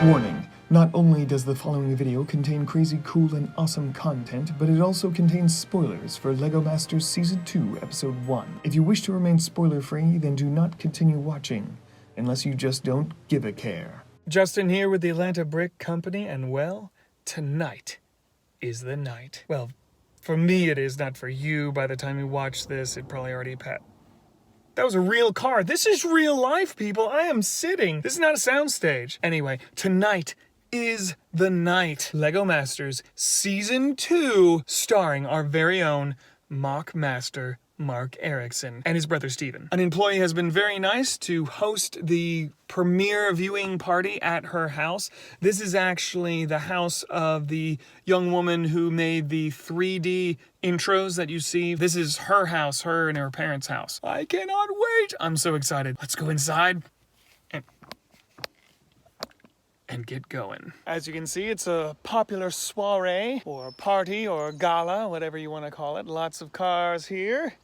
Warning, not only does the following video contain crazy cool and awesome content, but it also contains spoilers for LEGO Masters Season 2, Episode 1. If you wish to remain spoiler-free, then do not continue watching, unless you just don't give a care. Justin here with the Atlanta Brick Company, and well, tonight is the night. Well, for me it is, not for you. By the time you watch this, it probably already passed. That was a real car. This is real life, people. I am sitting. This is not a soundstage. Anyway, tonight is the night. LEGO Masters Season 2, starring our very own MOC Master Mark and his brother Steven. An employee has been very nice to host the premiere viewing party at her house. This is actually the house of the young woman who made the 3D intros that you see. This is her house, her and her parents' house. I cannot wait. I'm so excited. Let's go inside and get going. As you can see, it's a popular soiree or party or gala, whatever you want to call it. Lots of cars here.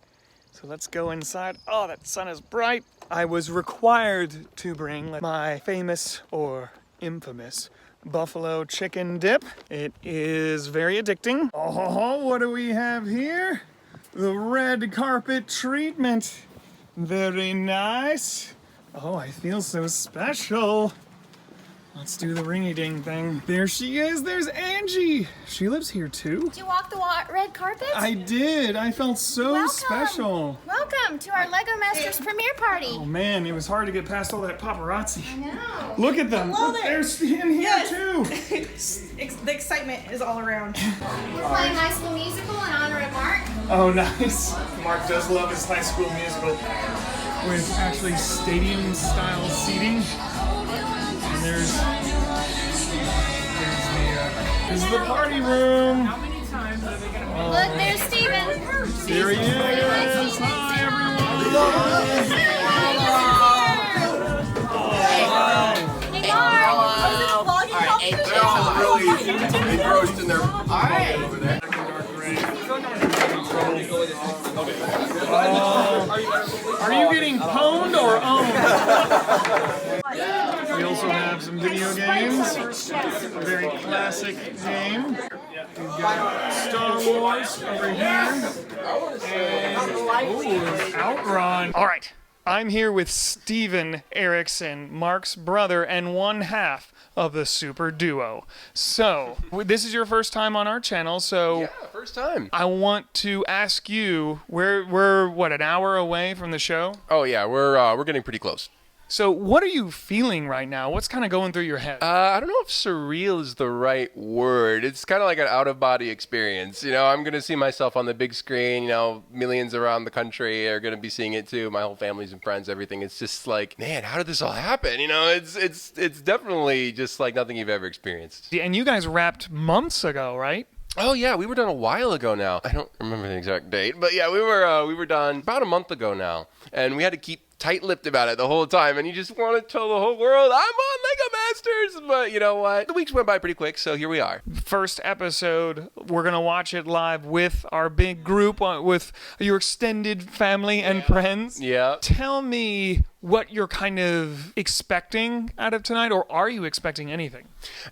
So let's go inside. Oh, that sun is bright. I was required to bring my famous or infamous buffalo chicken dip. It is very addicting. Oh, what do we have here? The red carpet treatment. Very nice. Oh, I feel so special. Let's do the ringy-ding thing. There she is. There's Angie. She lives here too. Did you walk the red carpet? I did. I felt so special. Welcome to our LEGO Masters premiere party. Oh man, it was hard to get past all that paparazzi. I know. Look at them. Hello Look, there. they're in here too. The excitement is all around. We're playing High School Musical in honor of Mark. Oh, nice. Mark does love his High School Musical. With actually stadium-style seating. And there's the party room. How many times are they gonna Look, there's Steven. There he is. Hi, everyone. Hey, Mark. Really engrossed in their over there. Are you getting pwned or owned? We also have some video games. A very classic game. We've got Star Wars over here. And Outrun. All right. I'm here with Steven Erickson, Mark's brother and one half of the super duo. So, this is your first time on our channel, so... Yeah, first time. I want to ask you, we're what, an hour away from the show? Oh yeah, we're getting pretty close. So what are you feeling right now? What's kind of going through your head? I don't know if surreal is the right word. It's kind of like an out-of-body experience. You know, I'm going to see myself on the big screen. You know, millions around the country are going to be seeing it too. My whole families and friends, everything. It's just like, man, how did this all happen? You know, it's definitely just like nothing you've ever experienced. And you guys wrapped months ago, right? Oh yeah, we were done a while ago now. I don't remember the exact date, but yeah, we were done about a month ago now, and we had to keep tight-lipped about it the whole time, and you just want to tell the whole world, I'm on LEGO Masters, but you know what? The weeks went by pretty quick, so here we are. First episode, we're going to watch it live with our big group, with your extended family and friends. Yeah. Tell me what you're kind of expecting out of tonight, or are you expecting anything?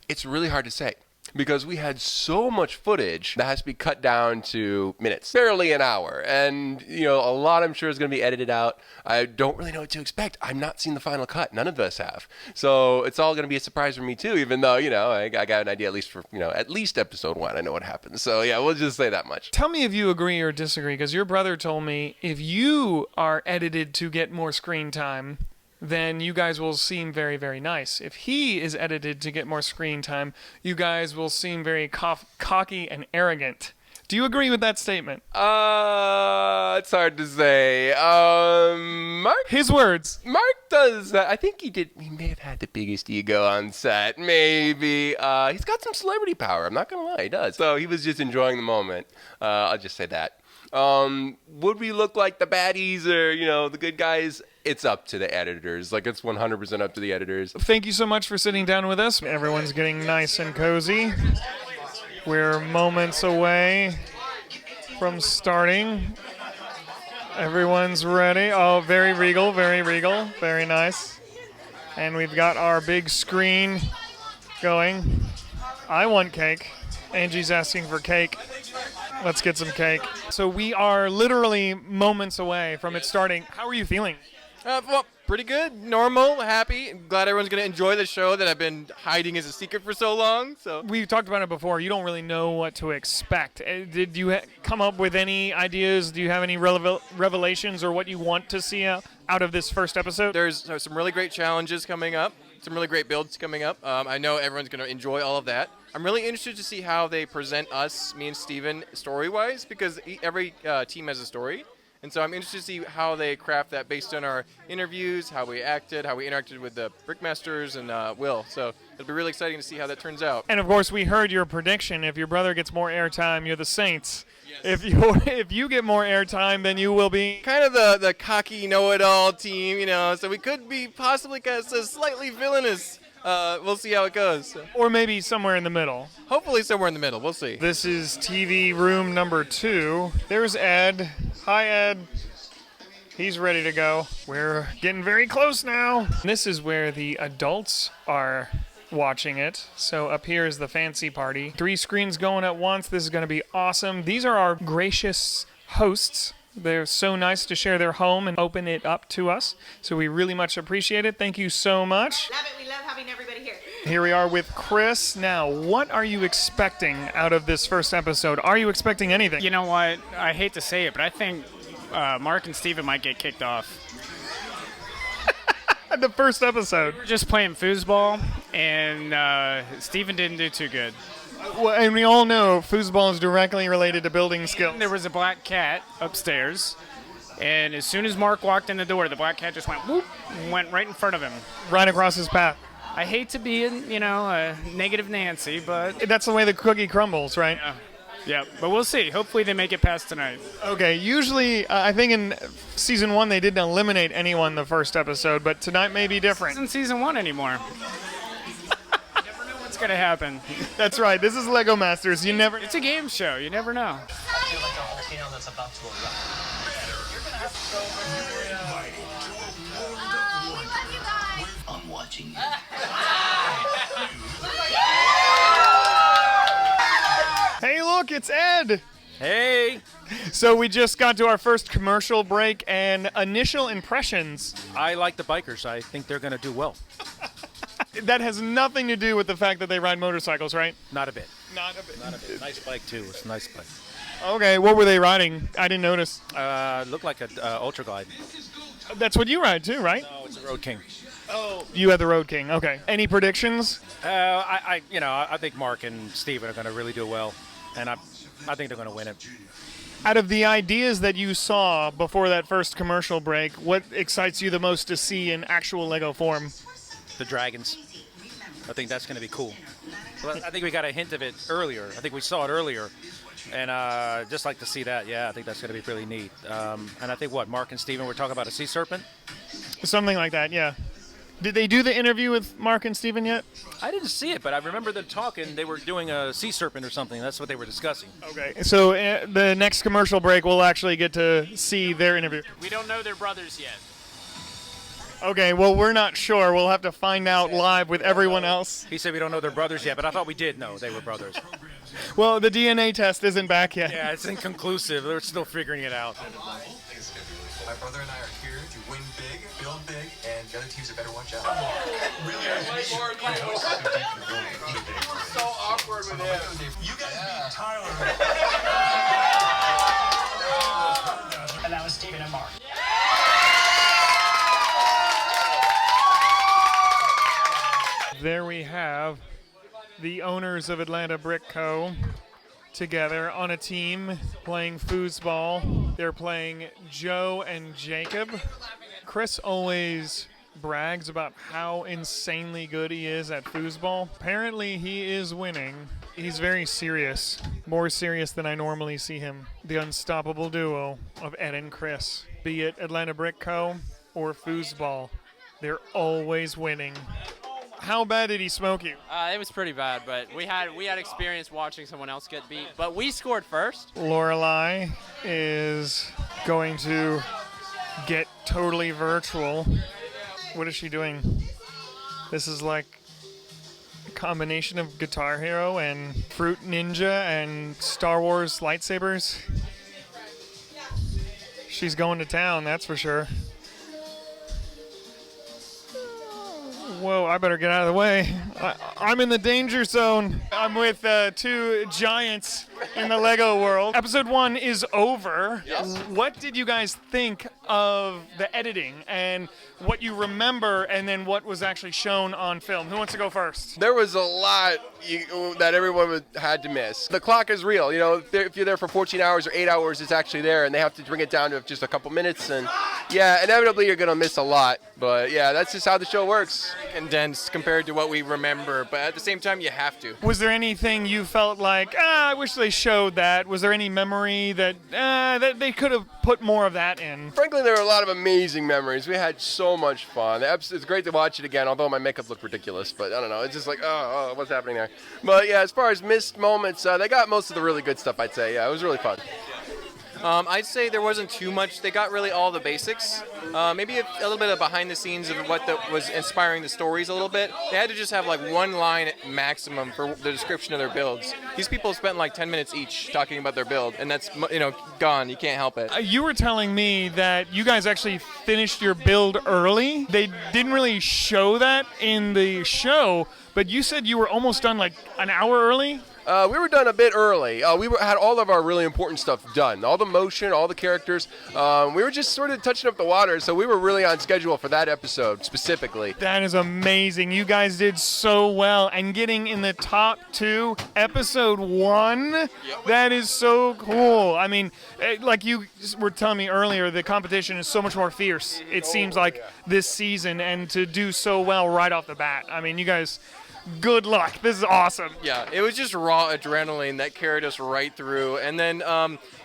It's really hard to say, because we had so much footage that has to be cut down to minutes, barely an hour. And, you know, a lot I'm sure is going to be edited out. I don't really know what to expect. I've not seen the final cut. None of us have. So it's all going to be a surprise for me too, even though, you know, I got an idea at least for, you know, at least episode 1. I know what happens. So yeah, we'll just say that much. Tell me if you agree or disagree, because your brother told me if you are edited to get more screen time, then you guys will seem very, very nice. If he is edited to get more screen time, you guys will seem very cocky and arrogant. Do you agree with that statement? It's hard to say. Mark? His words. Mark does, I think he may have had the biggest ego on set, maybe. He's got some celebrity power, I'm not gonna lie, he does. So he was just enjoying the moment. I'll just say that. Would we look like the baddies or, you know, the good guys? It's up to the editors. Like, it's 100% up to the editors. Thank you so much for sitting down with us. Everyone's getting nice and cozy. We're moments away from starting. Everyone's ready. Oh, very regal, very nice. And we've got our big screen going. I want cake. Angie's asking for cake. Let's get some cake. So we are literally moments away from it starting. How are you feeling? Well, pretty good. Normal, happy. Glad everyone's going to enjoy the show that I've been hiding as a secret for so long. So We've talked about it before. You don't really know what to expect. Did you come up with any ideas? Do you have any revelations or what you want to see out of this first episode? there's some really great challenges coming up, some really great builds coming up. I know everyone's going to enjoy all of that. I'm really interested to see how they present us, me and Steven, story-wise, because every team has a story. And so I'm interested to see how they craft that based on our interviews, how we acted, how we interacted with the Brickmasters and Will. So it'll be really exciting to see how that turns out. And of course, we heard your prediction. If your brother gets more airtime, you're the Saints. Yes. If you get more airtime, then you will be Kind of the cocky know-it-all team, so we could be possibly kind of slightly villainous. We'll see how it goes. or maybe somewhere in the middle. Hopefully somewhere in the middle. We'll see. This is TV room number 2. There's Ed. Hi, Ed. He's ready to go. We're getting very close now. This is where the adults are watching it. So up here is the fancy party. 3 screens going at once. This is going to be awesome. These are our gracious hosts. They're so nice to share their home and open it up to us. So we really much appreciate it. Thank you so much. Love it. We love having everybody here. Here we are with Chris. Now, what are you expecting out of this first episode? Are you expecting anything? You know what? I hate to say it, but I think Mark and Steven might get kicked off. The first episode. We're just playing foosball, and Steven didn't do too good. Well, and we all know foosball is directly related to building skills. There was a black cat upstairs, and as soon as Mark walked in the door, the black cat just went whoop and went right in front of him. Right across his path. I hate to be, a negative Nancy, but That's the way the cookie crumbles, right? yeah. But we'll see. Hopefully they make it past tonight. Okay, usually, I think in season 1 they didn't eliminate anyone the first episode, but tonight may be This different. isn't season 1 anymore. Never know what's gonna happen. That's right, this is Lego Masters. You never. It's a game show. You never know. Oh, we love you guys. I'm watching you. Hey, look, it's Ed! Hey! So we just got to our first commercial break and initial impressions. I like the bikers. I think they're going to do well. That has nothing to do with the fact that they ride motorcycles, right? Not a bit. Not a bit. Not a bit. Nice bike, too. It's a nice bike. Okay, what were they riding? I didn't notice. Looked like a Ultra Glide. That's what you ride too, right? No, it's a Road King. Oh, you had the Road King. Okay. Any predictions? I think Mark and Steven are going to really do well, and I think they're going to win it. Out of the ideas that you saw before that first commercial break, what excites you the most to see in actual Lego form? The dragons. I think that's going to be cool. Well, I think we got a hint of it earlier. I think we saw it earlier. And just like to see that, yeah, I think that's going to be really neat. And I think, Mark and Steven were talking about a sea serpent? Something like that, yeah. Did they do the interview with Mark and Steven yet? I didn't see it, but I remember them talking. They were doing a sea serpent or something. That's what they were discussing. Okay. So the next commercial break, we'll actually get to see their interview. We don't know they're brothers yet. Okay, well, we're not sure. We'll have to find out live with everyone else. He said we don't know they're brothers yet, but I thought we did know they were brothers. Well, the DNA test isn't back yet. Yeah, it's inconclusive. They're still figuring it out. My brother and I are here to win big, build big, and the other teams had better watch out. So awkward with him. You guys beat Tyler. And that was Steven and Mark. There we have the owners of Atlanta Brick Co. together on a team playing foosball. They're playing Joe and Jacob. Chris always brags about how insanely good he is at foosball. Apparently he is winning. He's very serious, more serious than I normally see him. The unstoppable duo of Ed and Chris. Be it Atlanta Brick Co. or foosball, they're always winning. How bad did he smoke you? It was pretty bad, but we had experience watching someone else get beat. But we scored first. Lorelai is going to get totally virtual. What is she doing? This is like combination of Guitar Hero and Fruit Ninja and Star Wars lightsabers. She's going to town, that's for sure. Whoa, I better get out of the way. I'm in the danger zone. I'm with two giants in the Lego world. Episode 1 is over. Yes. What did you guys think of the editing and what you remember and then what was actually shown on film? Who wants to go first? There was a lot that everyone had to miss. The clock is real. You know, if you're there for 14 hours or 8 hours, it's actually there, and they have to bring it down to just a couple minutes. And yeah, inevitably you're going to miss a lot. But yeah, that's just how the show works. Condensed compared to what we remember, but at the same time, you have to. Was there anything you felt like, I wish they showed that? Was there any memory that they could have put more of that in? Frankly, there were a lot of amazing memories. We had so much fun. It's great to watch it again, although my makeup looked ridiculous. But I don't know. It's just like, oh, what's happening there? But yeah, as far as missed moments, they got most of the really good stuff, I'd say. Yeah, it was really fun. I'd say there wasn't too much. They got really all the basics. Maybe a little bit of behind the scenes of what was inspiring the stories a little bit. They had to just have like one line maximum for the description of their builds. These people spent like 10 minutes each talking about their build, and that's, gone. You can't help it. You were telling me that you guys actually finished your build early. They didn't really show that in the show, but you said you were almost done like an hour early? We were done a bit early. We had all of our really important stuff done. All the motion, all the characters. We were just sort of touching up the water, so we were really on schedule for that episode specifically. That is amazing. You guys did so well. And getting in the top 2, episode 1, that is so cool. I mean, like you were telling me earlier, the competition is so much more fierce, it seems like, this season. And to do so well right off the bat. I mean, you guys... Good luck. This is awesome. Yeah, it was just raw adrenaline that carried us right through. And then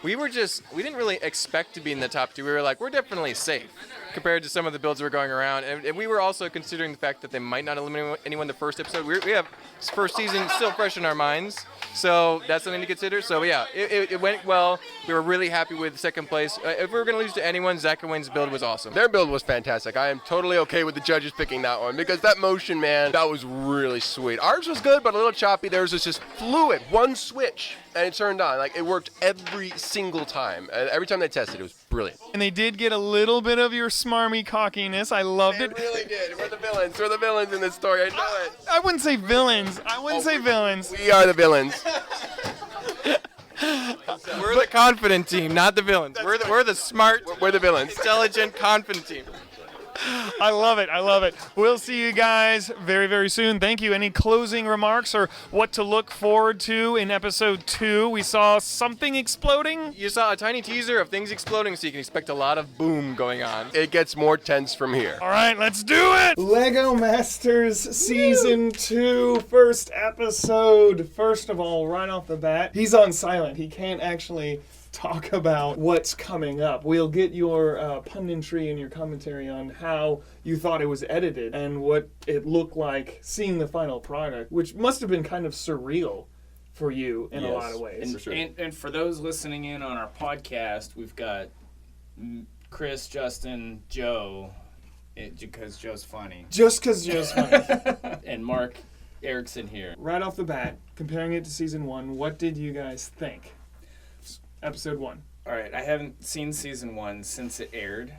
we didn't really expect to be in the top 2. We were like, we're definitely safe compared to some of the builds that were going around. And we were also considering the fact that they might not eliminate anyone the first episode. We have first season still fresh in our minds. So that's something to consider. So yeah, it went well. We were really happy with second place. If we were going to lose to anyone, Zach and Wayne's build was awesome. Their build was fantastic. I am totally okay with the judges picking that one because that motion, man, that was really sweet. Ours was good, but a little choppy. Theirs was just fluid. One switch, and it turned on. Like, it worked every single time. And every time they tested, it was brilliant. And they did get a little bit of your smarmy cockiness. I loved it. They really did. We're the villains. We're the villains in this story. I know it. I wouldn't say villains. We are the villains. We're the confident team, not the villains. We're the smart, We're the villains. intelligent, confident team. I love it. I love it. We'll see you guys very, very soon. Thank you. Any closing remarks or what to look forward to in episode 2? We saw something exploding. You saw a tiny teaser of things exploding, so you can expect a lot of boom going on. It gets more tense from here. All right, let's do it. Lego Masters Season 2, first episode. First of all, right off the bat, he's on silent. He can't actually talk about what's coming up. We'll get your punditry and your commentary on how you thought it was edited and what it looked like seeing the final product, which must have been kind of surreal for you in a lot of ways. And, sure. and for those listening in on our podcast, we've got Chris, Justin, Joe, because Joe's funny. Just because Joe's funny. And Mark Erickson here. Right off the bat, comparing it to Season 1, what did you guys think? Episode 1. All right, I haven't seen Season 1 since it aired,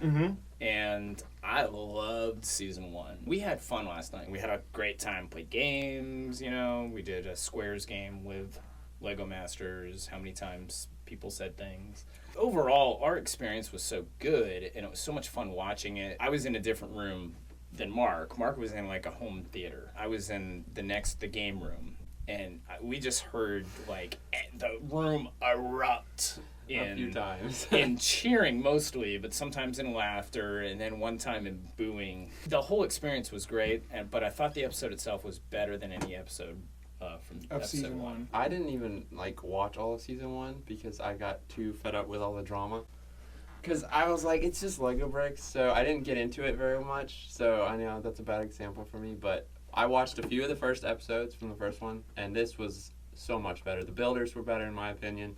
and I loved Season 1. We had fun last night. We had a great time, played games, we did a squares game with Lego Masters, how many times people said things. Overall, our experience was so good, and it was so much fun watching it. I was in a different room than Mark. Mark was in like a home theater. I was in the game room. And we just heard like the room erupt a few times in cheering mostly, but sometimes in laughter, and then one time in booing. The whole experience was great, but I thought the episode itself was better than any episode from episode Season 1. I didn't even watch all of Season 1 because I got too fed up with all the drama. Because I was like, it's just Lego bricks, so I didn't get into it very much. So I know that's a bad example for me, but I watched a few of the first episodes from the first one, and this was so much better. The builders were better, in my opinion.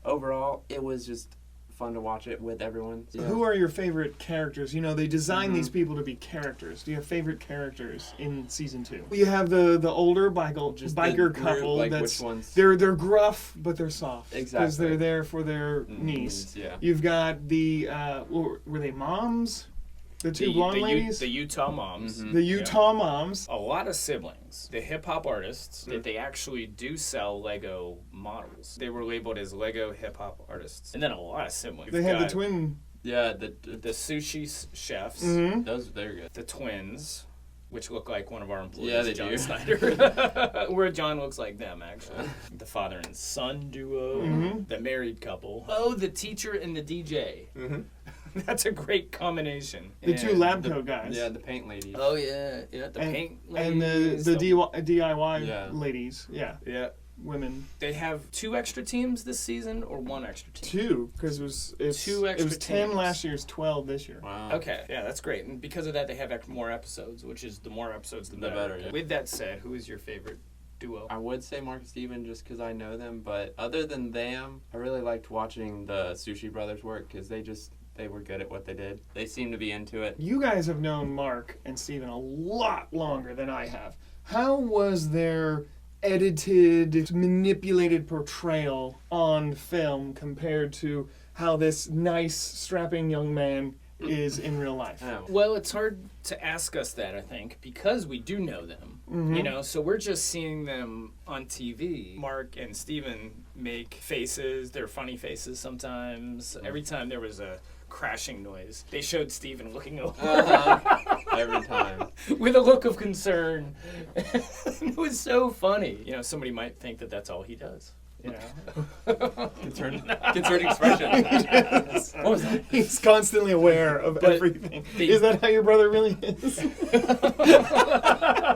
Overall, it was just fun to watch it with everyone. Yeah. Who are your favorite characters? You know, they design these people to be characters. Do you have favorite characters in season 2? You have the older biker couple. Like that's which ones? They're gruff, but they're soft. Exactly. Because they're there for their niece. Yeah. You've got the were they moms? The two blonde ladies? The Utah moms. The Utah moms. A lot of siblings. The hip-hop artists, that they actually do sell Lego models. They were labeled as Lego hip-hop artists. And then a lot of siblings. They had the twin. Yeah, the sushi chefs. They're good. The twins, which look like one of our employees, Yeah, they John do. Snyder. Where John looks like them, actually. The father and son duo. The married couple. Oh, the teacher and the DJ. That's a great combination. The two lab coat guys. Yeah, the paint ladies. Oh, yeah. The paint And ladies. the DIY Yeah. ladies. Yeah. Yeah. Women. They have 2 extra teams this season or 1 extra team? 2, because it's 2 extra it was 10 teams. last year, it's 12 this year. Wow. Okay, yeah, that's great. And because of that, they have more episodes, which is the more episodes, the better. Yeah. With that said, who is your favorite duo? I would say Mark and Steven just because I know them, but other than them, I really liked watching the Sushi Brothers work because they were good at what they did. They seemed to be into it. You guys have known Mark and Steven a lot longer than I have. How was their edited, manipulated portrayal on film compared to how this nice, strapping young man is in real life? Well, it's hard to ask us that, I think, because we do know them. You know, so we're just seeing them on TV. Mark and Steven make faces, they're funny faces sometimes. Every time there was a crashing noise, they showed Steven looking over. Every time. With a look of concern. It was so funny. You know, somebody might think that that's all he does. You know? Concerned expression. What was that? He's constantly aware of everything. Is that how your brother really is?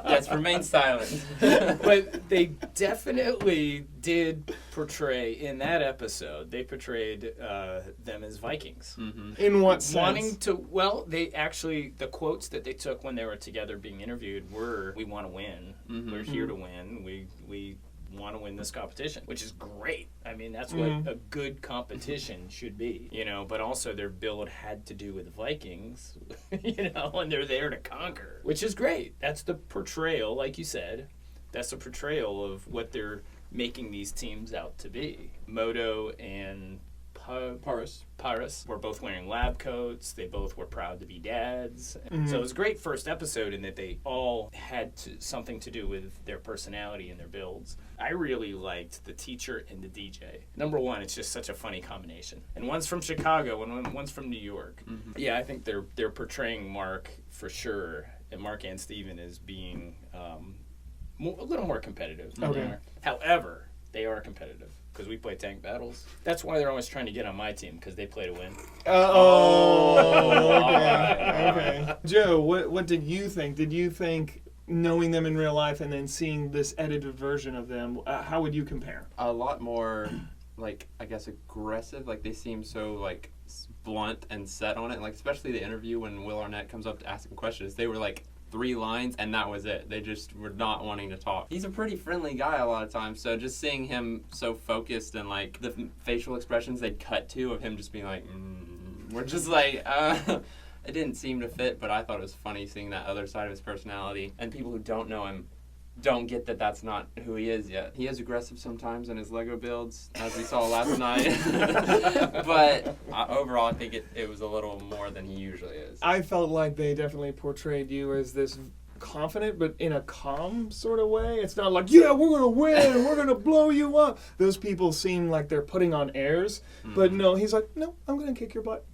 Yes, remain silent. But they definitely did portray, in that episode, they portrayed them as Vikings. In what sense? Wanting to, well, they actually, the quotes that they took when they were together being interviewed were, we want to win. We're here to win. We want to win this competition, which is great. I mean, that's what a good competition should be, you know, but also their build had to do with the Vikings, you know, and they're there to conquer, which is great. That's the portrayal, like you said, that's the portrayal of what they're making these teams out to be. Moto and Paris were both wearing lab coats. They both were proud to be dads. So it was a great first episode in that they all had something to do with their personality and their builds. I really liked the teacher and the DJ. Number one, it's just such a funny combination. And one's from Chicago and one's from New York. Yeah, I think they're portraying Mark for sure, and Mark and Steven as being a little more competitive. Okay. However, they are competitive. Because we play tank battles. That's why they're always trying to get on my team, because they play to win. Okay. Joe, what did you think? Did you think, knowing them in real life and then seeing this edited version of them, how would you compare? A lot more, like, I guess, aggressive. Like, they seem so, like, blunt and set on it. Like, especially the interview when Will Arnett comes up to ask him questions. They were, like, 3 lines, and that was it. They just were not wanting to talk. He's a pretty friendly guy a lot of times, so just seeing him so focused and, like, the facial expressions they'd cut to of him just being like, we're just like, it didn't seem to fit, but I thought it was funny seeing that other side of his personality. And people who don't know him don't get that that's not who he is yet. He is aggressive sometimes in his Lego builds, as we saw last night. But overall, I think it was a little more than he usually is. I felt like they definitely portrayed you as this confident, but in a calm sort of way. It's not like, yeah, we're going to win, we're going to blow you up. Those people seem like they're putting on airs, but no, he's like, no, I'm going to kick your butt.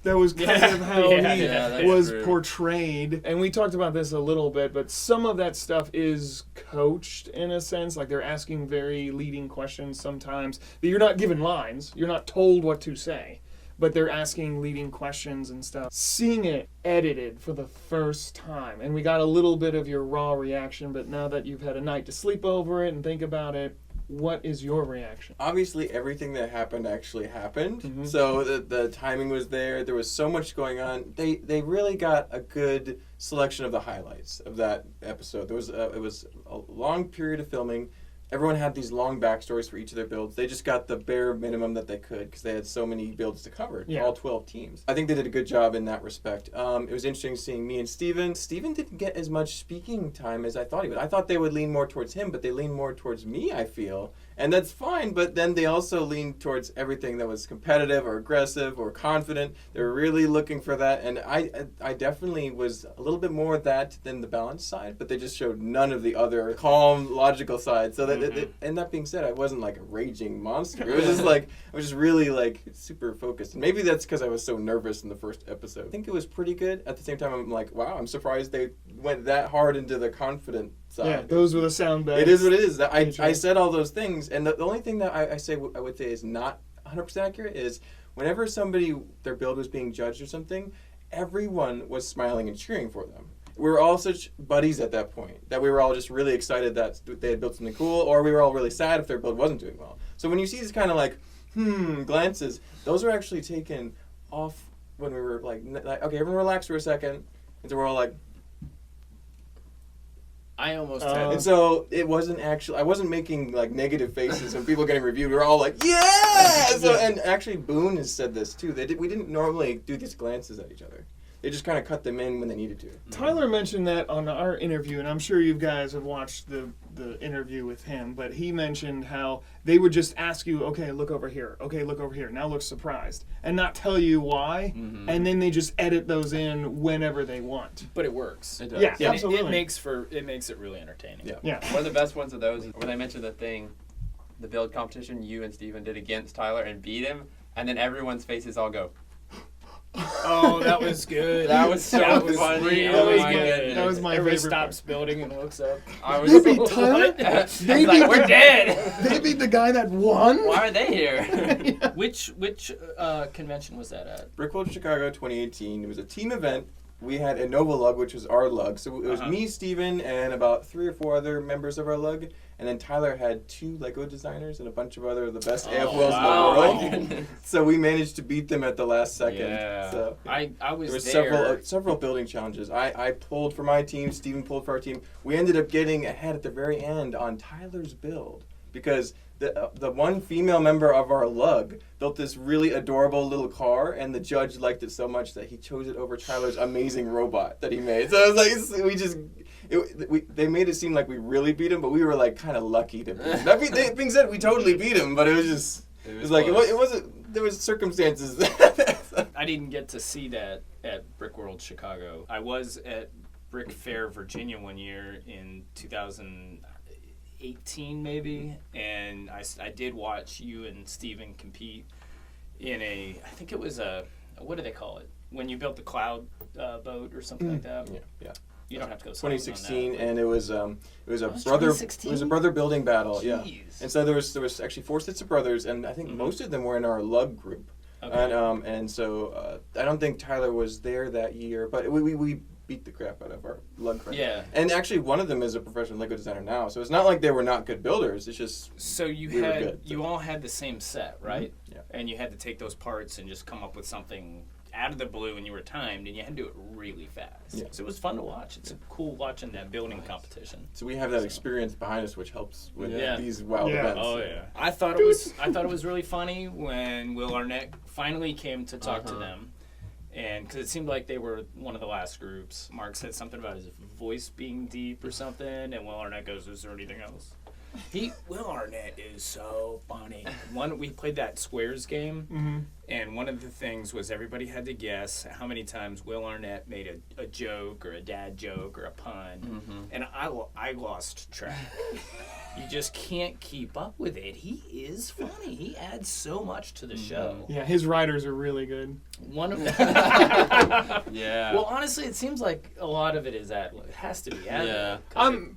That was kind of how he was portrayed. And we talked about this a little bit, but some of that stuff is coached in a sense. Like, they're asking very leading questions sometimes. You're not given lines. You're not told what to say. But they're asking leading questions and stuff. Seeing it edited for the first time, and we got a little bit of your raw reaction, but now that you've had a night to sleep over it and think about it, what is your reaction? Obviously, everything that happened actually happened. So the timing was there. There was so much going on. They really got a good selection of the highlights of that episode. It was a long period of filming everyone had these long backstories for each of their builds. They just got the bare minimum that they could because they had so many builds to cover, all 12 teams. I think they did a good job in that respect. It was interesting seeing me and Steven. Steven didn't get as much speaking time as I thought he would. I thought they would lean more towards him, but they lean more towards me, I feel. And that's fine, but then they also leaned towards everything that was competitive or aggressive or confident. They were really looking for that, and I definitely was a little bit more of that than the balanced side, but they just showed none of the other calm, logical side. So that, and that being said, I wasn't like a raging monster. It was just like, I was just really like super focused. And maybe that's because I was so nervous in the first episode. I think it was pretty good. At the same time, I'm like, wow, I'm surprised they went that hard into the confident side. Yeah, those were the sound bites. It is what it is. I said all those things, and the only thing that I would say is not 100% accurate is whenever their build was being judged or something, everyone was smiling and cheering for them. We were all such buddies at that point that we were all just really excited that they had built something cool, or we were all really sad if their build wasn't doing well. So when you see these kind of like, glances, those are actually taken off when we were like okay, everyone relax for a second, and so we're all like, I almost had. And so it wasn't actually, I wasn't making like negative faces when people getting reviewed. We were all like, yeah! So, and actually Boone has said this too. We didn't normally do these glances at each other. They just kind of cut them in when they needed to. Tyler mentioned that on our interview, and I'm sure you guys have watched the interview with him, but he mentioned how they would just ask you, okay, look over here. Okay, look over here. Now look surprised. And not tell you why, and then they just edit those in whenever they want. But it works. It does. Yeah, absolutely. It makes it really entertaining. Yeah. One of the best ones of those is when I mentioned the build competition you and Steven did against Tyler and beat him, and then everyone's faces all go. Oh, that was good. That was so funny. Really good. That was my Everybody favorite stops building and looks up. I was They beat Tyler? They like, we're dead. They beat the guy that won? Why are they here? Which convention was that at? Brickworld Chicago 2018. It was a team event. We had a Nova lug, which was our lug. So it was me, Steven, and about 3 or 4 other members of our lug. And then Tyler had 2 Lego designers and a bunch of the best AF wheels in the world. So we managed to beat them at the last second. Yeah. So I was there were there. several building challenges. I pulled for my team, Steven pulled for our team. We ended up getting ahead at the very end on Tyler's build because the one female member of our lug built this really adorable little car, and the judge liked it so much that he chose it over Tyler's amazing robot that he made. So I was like, they made it seem like we really beat him, but we were like kind of lucky to beat him. That being said, we totally beat him, but it wasn't. There was circumstances. I didn't get to see that at Brickworld Chicago. I was at Brick Fair Virginia one year in 2018 maybe, and I did watch you and Steven compete in I think it was what do they call it? When you built the cloud boat or something like that? Yeah. You don't have to go. 2016, and it was a brother brother building battle. Jeez. Yeah, and so there was actually 4 sets of brothers, and I think most of them were in our lug group. Okay. And so I don't think Tyler was there that year, but we beat the crap out of our lug crowd. Yeah. And actually, one of them is a professional Lego designer now, so it's not like they were not good builders. It's just so you all had the same set, right? Yeah. And you had to take those parts and just come up with something out of the blue, and you were timed, and you had to do it really fast. Yeah. So it was fun to watch. It's cool watching that building competition. So we have that experience behind us, which helps with these wild Yeah. events. Oh yeah. I thought it was really funny when Will Arnett finally came to talk to them, and because it seemed like they were one of the last groups. Mark said something about his voice being deep or something, and Will Arnett goes, "Is there anything else?" Will Arnett is so funny. We played that squares game, and one of the things was everybody had to guess how many times Will Arnett made a joke or a dad joke or a pun, and I lost track. You just can't keep up with it. He is funny. He adds so much to the show. Yeah, his writers are really good. One of them. Yeah. Well, honestly, it seems like a lot of it is it has to be ad-lib.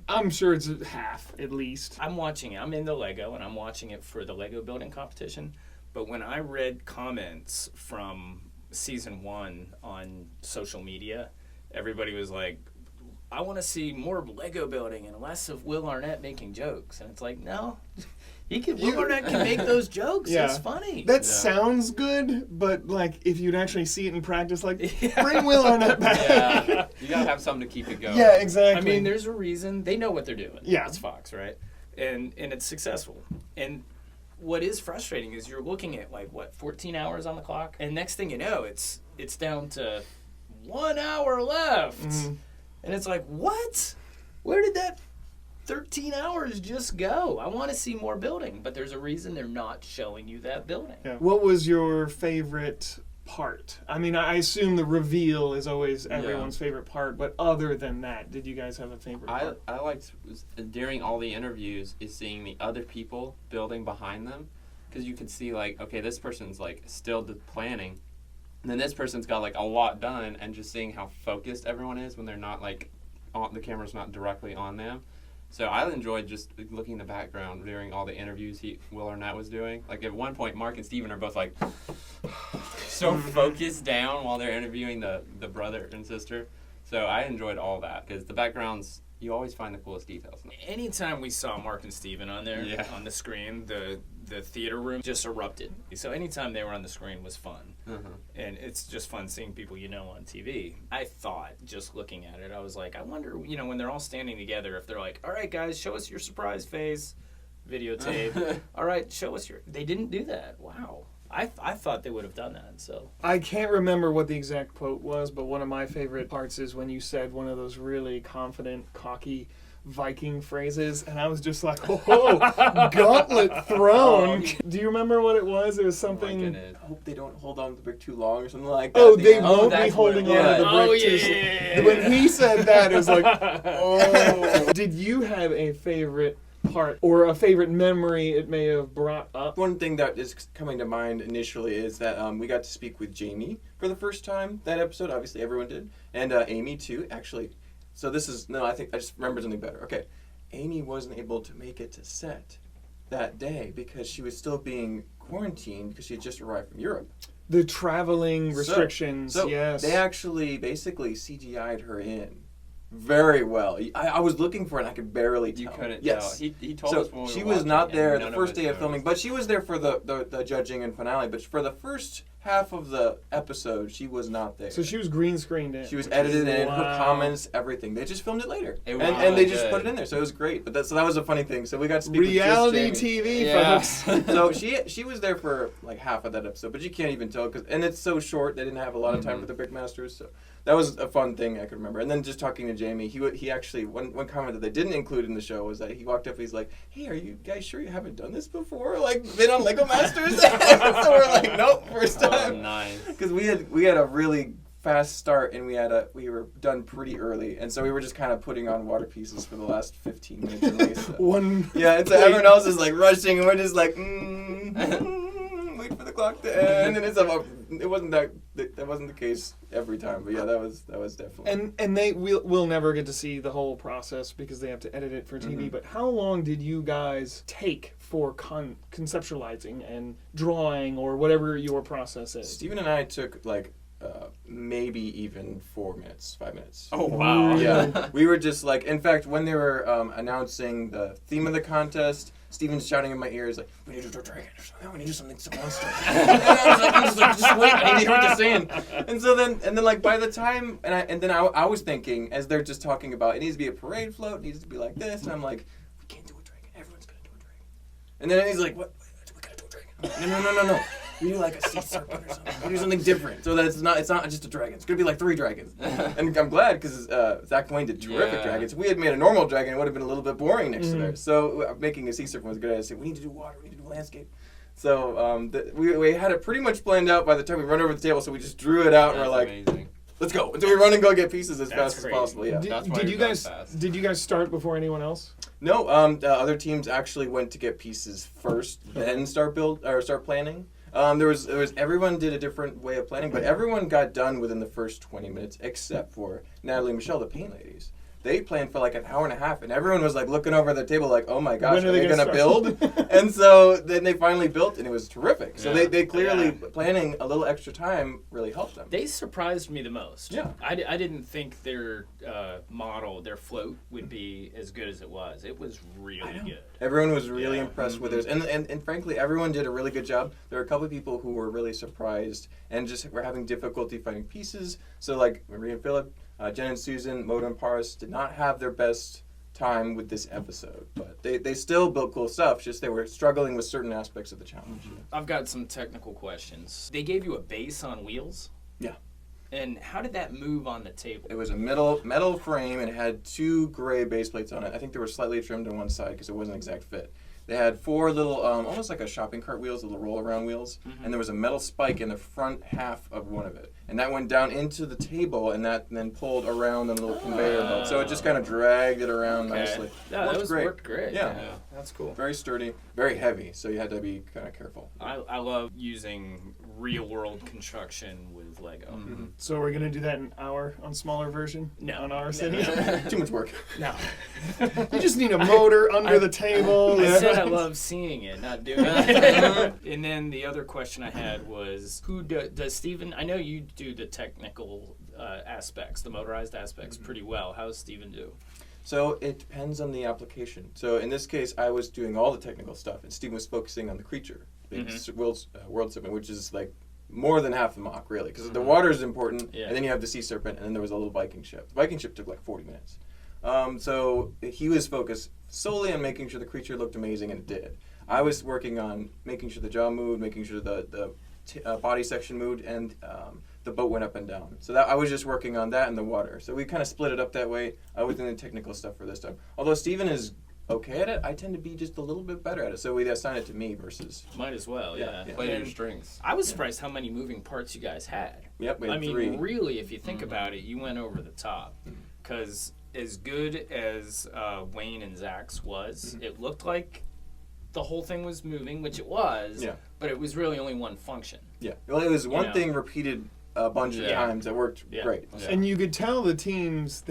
I'm sure it's half at least. I'm watching it. I'm into Lego, and I'm watching it for the Lego building competition. But when I read comments from season 1 on social media, everybody was like, I want to see more of Lego building and less of Will Arnett making jokes. And it's like, no, Will Arnett can make those jokes. Yeah. It's funny. That sounds good, but like if you'd actually see it in practice, like bring Will Arnett back. Yeah. You gotta have something to keep it going. Yeah, exactly. I mean, there's a reason. They know what they're doing. Yeah. It's Fox, right? and it's successful. And what is frustrating is you're looking at 14 hours on the clock, and next thing you know, it's down to 1 hour left, and it's like, what? Where did that 13 hours just go? I want to see more building, but there's a reason they're not showing you that building. Yeah. What was your favorite part? I mean, I assume the reveal is always everyone's favorite part, but other than that, did you guys have a favorite part? I liked during all the interviews is seeing the other people building behind them, because you could see okay, this person's still planning, and then this person's got a lot done, and just seeing how focused everyone is when they're not the camera's not directly on them. So I enjoyed just looking in the background during all the interviews Will Arnett was doing. At one point, Mark and Steven are both so focused down while they're interviewing the brother and sister. So I enjoyed all that, because the backgrounds, you always find the coolest details. Anytime we saw Mark and Steven on there, on the screen, the theater room just erupted. So anytime they were on the screen was fun. And it's just fun seeing people on TV. I thought, just looking at it, I was like, I wonder, when they're all standing together, if they're like, all right, guys, show us your surprise face, videotape. All right, show us your... They didn't do that. Wow. I thought they would have done that. So I can't remember what the exact quote was, but one of my favorite parts is when you said one of those really confident, cocky Viking phrases, and I was just like, oh, gauntlet thrown. Do you remember what it was? It was something... I hope they don't hold on to the brick too long or something like that. Oh, they won't be holding on to the brick too long. When he said that, it was like, oh. Did you have a favorite part or a favorite memory it may have brought up? One thing that is coming to mind initially is that we got to speak with Jamie for the first time that episode. Obviously, everyone did. And Amy, too, actually. So this is... No, I think I just remembered something better. Okay. Amy wasn't able to make it to set that day because she was still being quarantined because she had just arrived from Europe. The traveling restrictions, so yes. They actually basically CGI'd her in very well. I was looking for it and I could barely tell. You couldn't tell. He told us when we were she was watching, not there and the first day of filming, but she was there for the judging and finale. But for the first half of the episode, she was not there. So she was green screened in. She was edited in, her comments, everything. They just filmed it later. It was and really they just good. put it in there, so it was great. But that was a funny thing. So we got to speak reality with Jamie. TV, folks. So she was there for half of that episode, but you can't even tell and it's so short. They didn't have a lot of time for the Big Masters, so that was a fun thing I could remember. And then just talking to Jamie, he actually one comment that they didn't include in the show was that he walked up, he's like, "Hey, are you guys sure you haven't done this before? Been on Lego Masters?" So we're like, "Nope, first time." Oh, nice. Because we had a really fast start and we were done pretty early, and so we were just kind of putting on water pieces for the last 15 minutes at least. And so everyone else is rushing, and we're just like, wait for the clock to end, and it wasn't that wasn't the case every time, but yeah, that was definitely. And we'll never get to see the whole process because they have to edit it for TV. But how long did you guys take for conceptualizing and drawing or whatever your process is? Steven and I took maybe even 4 minutes, 5 minutes. Oh, wow. Yeah. We were just in fact, when they were announcing the theme of the contest, Steven's shouting in my ears "We need to do a dragon. We need to do something so monster." And I was like, just wait, I need to hear what they're saying. And so then by the time, I was thinking, as they're just talking about, it needs to be a parade float, it needs to be like this, and I'm like, we can't do a dragon. Everyone's gonna do a dragon. And then he's like, what? We gotta do a dragon. No. We do a sea serpent or something. We do something different, so that it's not just a dragon. It's gonna be 3 dragons. And I'm glad because Zach Wayne did terrific dragons. If we had made a normal dragon, it would have been a little bit boring next to theirs. So making a sea serpent was a good idea. I said we need to do water. We need to do landscape. So we had it pretty much planned out by the time we run over the table. So we just drew it out and we're like, amazing. Let's go. And so we run and go get pieces as fast as possible. Yeah. Did you guys start before anyone else? No. The other teams actually went to get pieces first, then start planning. There was everyone did a different way of planning, but everyone got done within the first 20 minutes except for Natalie and Michelle, the paint ladies. They planned for an hour and a half, and everyone was looking over the table oh my gosh, are they going to build? And so then they finally built, and it was terrific. So they clearly planning a little extra time really helped them. They surprised me the most. Yeah. I didn't think their model, their float, would be as good as it was. It was really good. Everyone was really impressed with theirs. And frankly, everyone did a really good job. There were a couple of people who were really surprised and just were having difficulty finding pieces. So Marie and Philip, Jen and Susan, Moda and Paris did not have their best time with this episode. But they still built cool stuff, just they were struggling with certain aspects of the challenge. I've got some technical questions. They gave you a base on wheels? Yeah. And how did that move on the table? It was a metal frame, and it had 2 gray base plates on it. I think they were slightly trimmed on one side because it wasn't an exact fit. They had 4 little, almost like a shopping cart wheels, little roll-around wheels, and there was a metal spike in the front half of one of it. And that went down into the table, and that then pulled around on a little conveyor belt. So it just kind of dragged it around nicely. Yeah, that worked great. Yeah. That's cool. Very sturdy, very heavy, so you had to be kind of careful. I love using real-world construction with Lego. So we're gonna do that an hour on smaller version? No. On our city? Too much work. No. You just need a motor under the table. I said I love seeing it, not doing it. And then the other question I had was, does Steven, I know you do the technical aspects, the motorized aspects pretty well. How does Steven do? So it depends on the application. So in this case, I was doing all the technical stuff, and Steven was focusing on the creature, the world serpent, which is like more than half the MOC, really, because the water is important, and then you have the sea serpent, and then there was a little Viking ship. The Viking ship took like 40 minutes. So he was focused solely on making sure the creature looked amazing, and it did. I was working on making sure the jaw moved, making sure the body section moved, and the boat went up and down. So that I was just working on that and the water. So we kind of split it up that way. I was doing the technical stuff for this time. Although Steven is okay at it, I tend to be just a little bit better at it. So we assigned it to me versus... Might as well, yeah. Play your strengths. I was surprised how many moving parts you guys had. Yep, we had 3. I mean, really, if you think about it, you went over the top. Because as good as Wayne and Zach's was, it looked like the whole thing was moving, which it was, but it was really only one function. Yeah. Well, it was one thing repeated a bunch of times that worked great. Yeah. And you could tell the teams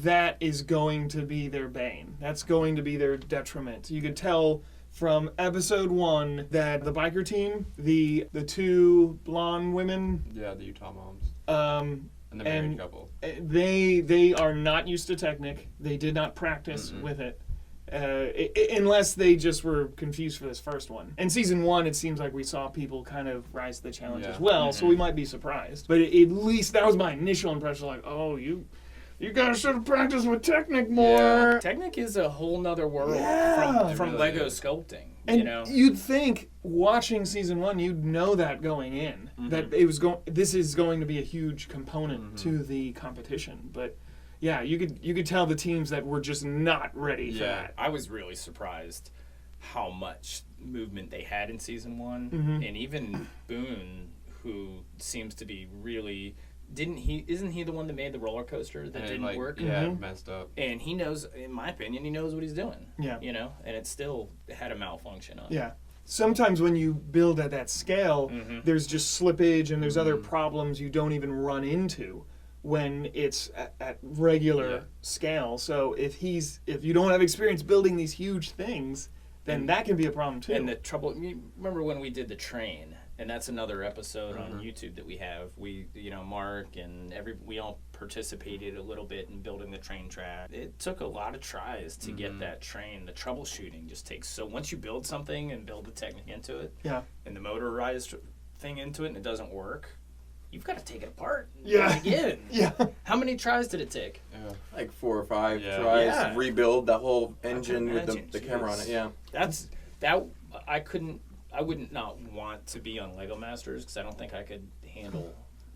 that is going to be their bane. That's going to be their detriment. You could tell from episode 1 that the biker team, the 2 blonde women, the Utah moms, and the married couple, they are not used to Technic. They did not practice with it. Unless they just were confused for this first one. In season 1, it seems like we saw people kind of rise to the challenge as well, so we might be surprised. But at least that was my initial impression, like, oh, you guys should have practiced with Technic more. Yeah. Technic is a whole nother world from really Lego sculpting. And you'd think, watching season 1, you'd know that going in, that it was this is going to be a huge component to the competition, but. Yeah, you could tell the teams that were just not ready for that. I was really surprised how much movement they had in season 1, and even Boone, who seems to be really isn't he the one that made the roller coaster that didn't work? Yeah, messed up. And he knows, in my opinion, he knows what he's doing. Yeah, and it still had a malfunction on it. Yeah. Sometimes when you build at that scale, there's just slippage and there's other problems you don't even run into when it's at regular scale. So if you don't have experience building these huge things, then that can be a problem too. And the trouble, you remember when we did the train, and that's another episode on YouTube that we have. We, Mark and we all participated a little bit in building the train track. It took a lot of tries to get that train. The troubleshooting just takes once you build something and build the Technic into it, and the motorized thing into it, and it doesn't work, you've got to take it apart again. How many tries did it take? Like 4 or 5 tries to rebuild the whole engine with the camera on it. Yeah. I wouldn't not want to be on Lego Masters because I don't think I could handle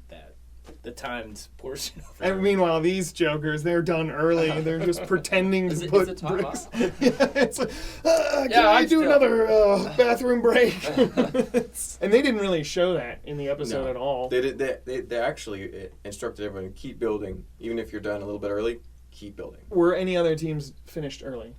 that. The timed portion of it. And meanwhile, these jokers, they're done early and they're just pretending to put bricks. It's like, can I do another bathroom break? And they didn't really show that in the episode at all. They actually instructed everyone to keep building, even if you're done a little bit early, keep building. Were any other teams finished early?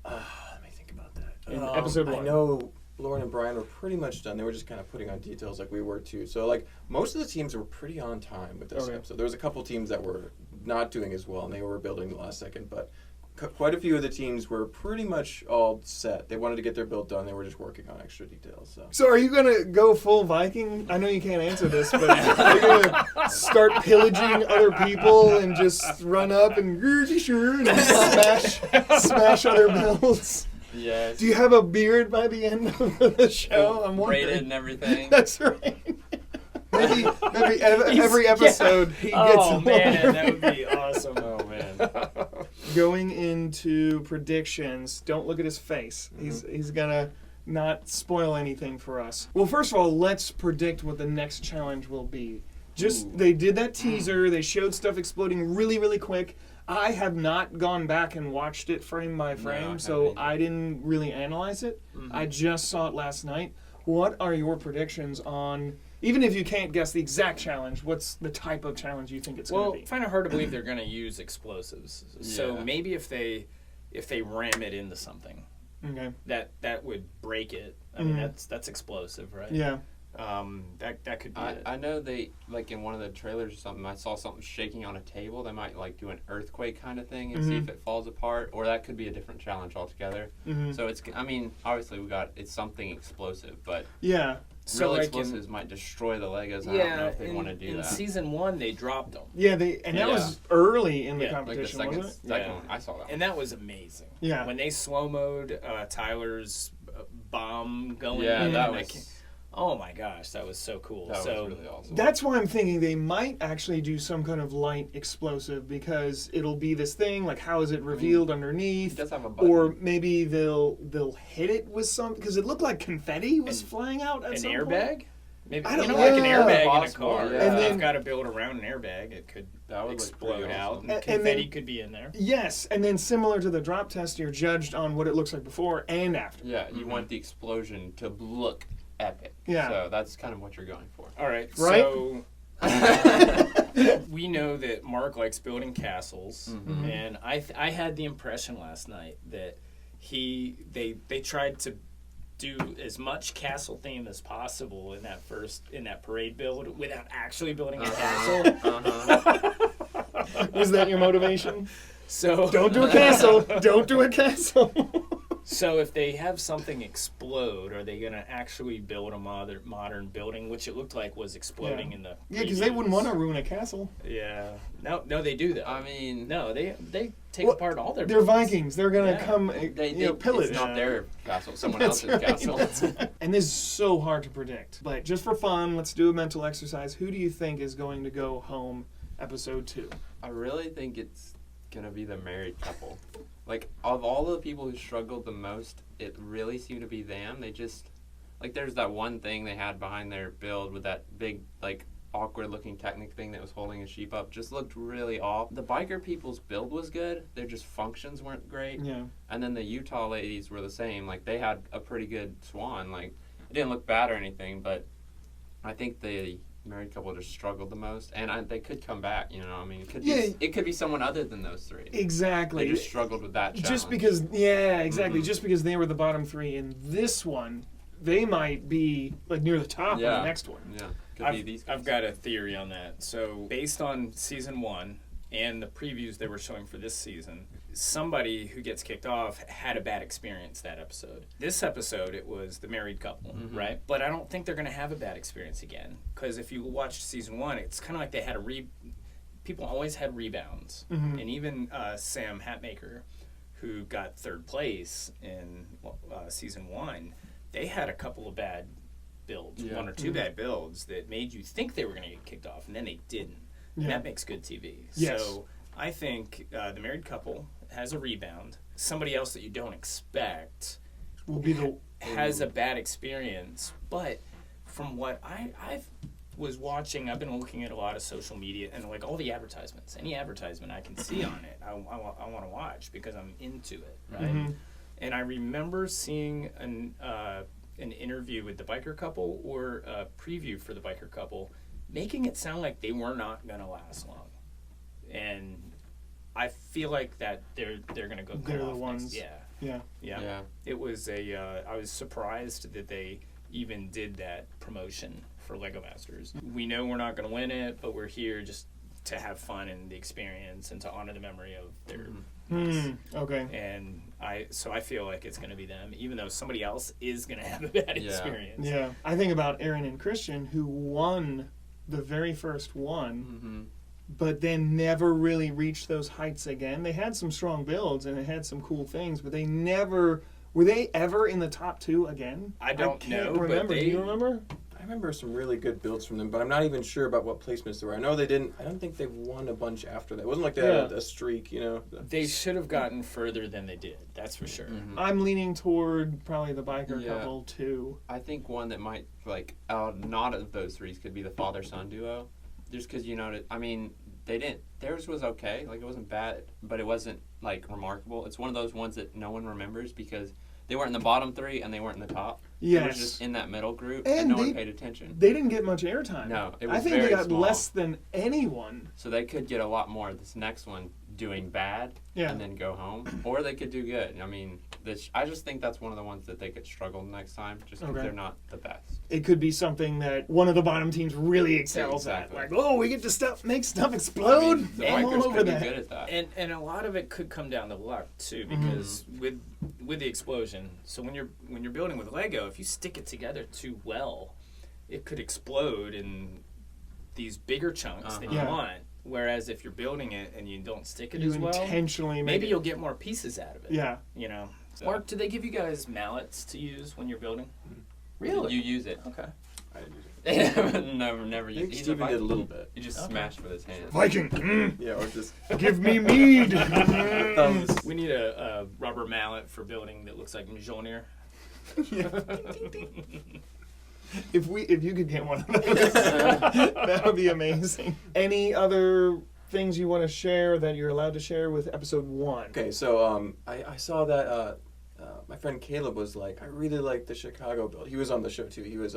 Let me think about that. In episode 1. I know Lauren and Brian were pretty much done. They were just kind of putting on details like we were too. So like most of the teams were pretty on time with this episode. There was a couple teams that were not doing as well and they were building the last second, but quite a few of the teams were pretty much all set. They wanted to get their build done. They were just working on extra details. So are you going to go full Viking? I know you can't answer this, but are you going to start pillaging other people and just run up and smash other builds? Yes. Do you have a beard by the end of the show? I'm wondering. Braided and everything. That's right. Maybe every episode he gets Oh man, that would be awesome. Oh man. going into predictions, don't look at his face. He's gonna not spoil anything for us. Well, first of all, let's predict what the next challenge will be. They did that teaser. They showed stuff exploding really, really quick. I have not gone back and watched it frame by frame, so I didn't really analyze it. I just saw it last night. What are your predictions on, even if you can't guess the exact challenge, what's the type of challenge you think it's going to be? Well, I find it hard to believe they're going to use explosives. So maybe if they ram it into something, that would break it. I mean, that's explosive, right? Yeah. That could be it. I know they, like in one of the trailers or something, I saw something shaking on a table. They might like do an earthquake kind of thing and see if it falls apart, or that could be a different challenge altogether. So it's, I mean, obviously it's something explosive, but real explosives might destroy the Legos. I don't know if they want to do that. In season 1, they dropped them. Yeah, that was early in the competition, like the wasn't it? second one, I saw that. And that was amazing. Yeah. When they slow-mode Tyler's bomb going in, that was... Oh my gosh, that was so cool. That was really awesome. That's why I'm thinking they might actually do some kind of light explosive, because it'll be this thing, like how is it revealed underneath? It does have a button. Or maybe they'll hit it with some, because it looked like confetti was flying out at some point. An airbag? Maybe, I don't know. like an airbag in a Possible, car. yeah. And then you've got to build around an airbag. It could explode out, awesome. and confetti could be in there. Yes, and then similar to the drop test, you're judged on what it looks like before and after. Yeah, you want the explosion to look epic. Yeah. So that's kind of what you're going for. All right. Right? So we know that Mark likes building castles, and I had the impression last night that they tried to do as much castle theme as possible in that parade build without actually building a castle. Was that your motivation? So don't do a castle. Don't do a castle. So if they have something explode, are they going to actually build a modern building, which it looked like was exploding in the because they wouldn't want to ruin a castle. Yeah. No, they do though. I mean, no, they take apart all their. They're Vikings. They're going to come. They pillage. It's not their castle. Someone else's castle. And this is so hard to predict. But just for fun, let's do a mental exercise. Who do you think is going to go home? Episode 2. I really think it's gonna be the married couple. Like, of all the people who struggled the most, it really seemed to be them. They just, like, there's that one thing they had behind their build with that big, like, awkward-looking Technic thing that was holding a sheep up. Just looked really off. The biker people's build was good. Their just functions weren't great. Yeah. And then the Utah ladies were the same. Like, they had a pretty good swan. Like, it didn't look bad or anything, but I think the married couple just struggled the most, and they could come back. You know, I mean, it could be someone other than those three. Exactly. They just struggled with that challenge. Just because, just because they were the bottom 3 in this one, they might be like near the top in the next one. Yeah, could be these guys. I've got a theory on that. So based on season 1 and the previews they were showing for this season, somebody who gets kicked off had a bad experience that episode. This episode, it was the married couple, right? But I don't think they're going to have a bad experience again, because if you watch season 1, it's kind of like they had people always had rebounds. And even Sam Hatmaker, who got 3rd place in season 1, they had a couple of bad builds, 1 or 2 bad builds that made you think they were going to get kicked off, and then they didn't. And that makes good TV. Yes. So I think the married couple has a rebound. Somebody else that you don't expect will be has a bad experience. But from what I've was watching, I've been looking at a lot of social media and like all the advertisements. Any advertisement I can see on it, I want to watch because I'm into it, right? And I remember seeing an interview with the biker couple or a preview for the biker couple, making it sound like they were not going to last long. And I feel like that they're going to go. They're the ones. Yeah. It was I was surprised that they even did that promotion for Lego Masters. We know we're not going to win it, but we're here just to have fun and the experience and to honor the memory of their. Okay. And I feel like it's going to be them, even though somebody else is going to have a bad experience. Yeah. I think about Aaron and Christian, who won the very first one, but then never really reached those heights again. They had some strong builds and it had some cool things, but they never were they ever in the top 2 again? I don't know. Remember? But Do you remember? remember some really good builds from them, but I'm not even sure about what placements they were. I know they didn't. I don't think they've won a bunch after that. It wasn't like they had a streak, you know. They should have gotten further than they did. That's for sure. I'm leaning toward probably the biker couple too. I think one that might not of those three could be the father-son duo, just because I mean, they didn't. Theirs was okay. Like, it wasn't bad, but it wasn't like remarkable. It's one of those ones that no one remembers because they weren't in the bottom three and they weren't in the top. Yes. They were just in that middle group and no one paid attention. They didn't get much airtime. No, it was I think very they got small. less than anyone. So they could get a lot more this next one doing bad and then go home. Or they could do good. I mean, I just think that's one of the ones that they could struggle next time just because they're not the best. It could be something that one of the bottom teams really excels at. Like, we get to make stuff explode. I mean, the I'm all bikers over could that. be good at that. And a lot of it could come down to luck too, because with the explosion. So when you're building with Lego, if you stick it together too well, it could explode in these bigger chunks than you want. Whereas if you're building it and you don't stick it as well, intentionally maybe you'll get more pieces out of it. Yeah. You know. So. Mark, do they give you guys mallets to use when you're building? Really? You use it. Okay. I didn't use it. never I think used it. Steven did a little bit. He just smashed with his hands. Viking. Yeah, or just give me mead. We need a rubber mallet for building that looks like Mjolnir. If you could get one of those, that would be amazing. Any other things you want to share that you're allowed to share with episode 1? Okay, so I saw that my friend Caleb was like, I really like the Chicago build. He was on the show too. He was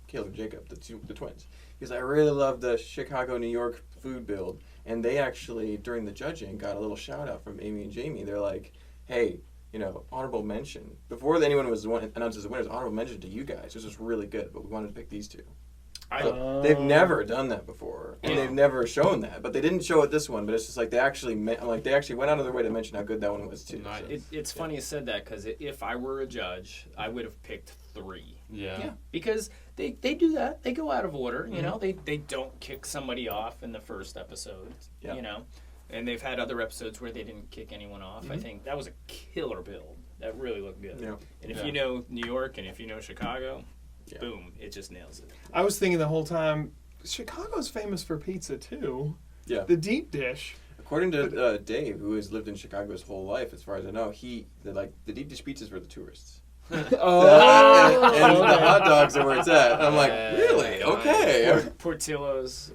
Caleb Jacob, the twins. He's like, I really love the Chicago New York food build, and they actually during the judging got a little shout out from Amy and Jamie. They're like, hey, honorable mention. Before anyone was announced as the winners, honorable mention to you guys. This was really good, but we wanted to pick these two. They've never done that before, and they've never shown that. But they didn't show it this one. But it's just like they actually went out of their way to mention how good that one was too. So. It's funny you said that because if I were a judge, I would have picked 3. Yeah. Because they do that. They go out of order. You know, they don't kick somebody off in the first episode. Yeah. You know. And they've had other episodes where they didn't kick anyone off. I think that was a killer build. That really looked good. Yeah. And if you know New York and if you know Chicago, boom, it just nails it. I was thinking the whole time, Chicago's famous for pizza too. Yeah. The deep dish. According to Dave, who has lived in Chicago his whole life, as far as I know, the deep dish pizzas were the tourists. And the hot dogs are where it's at. I'm like, really? Okay. Portillo's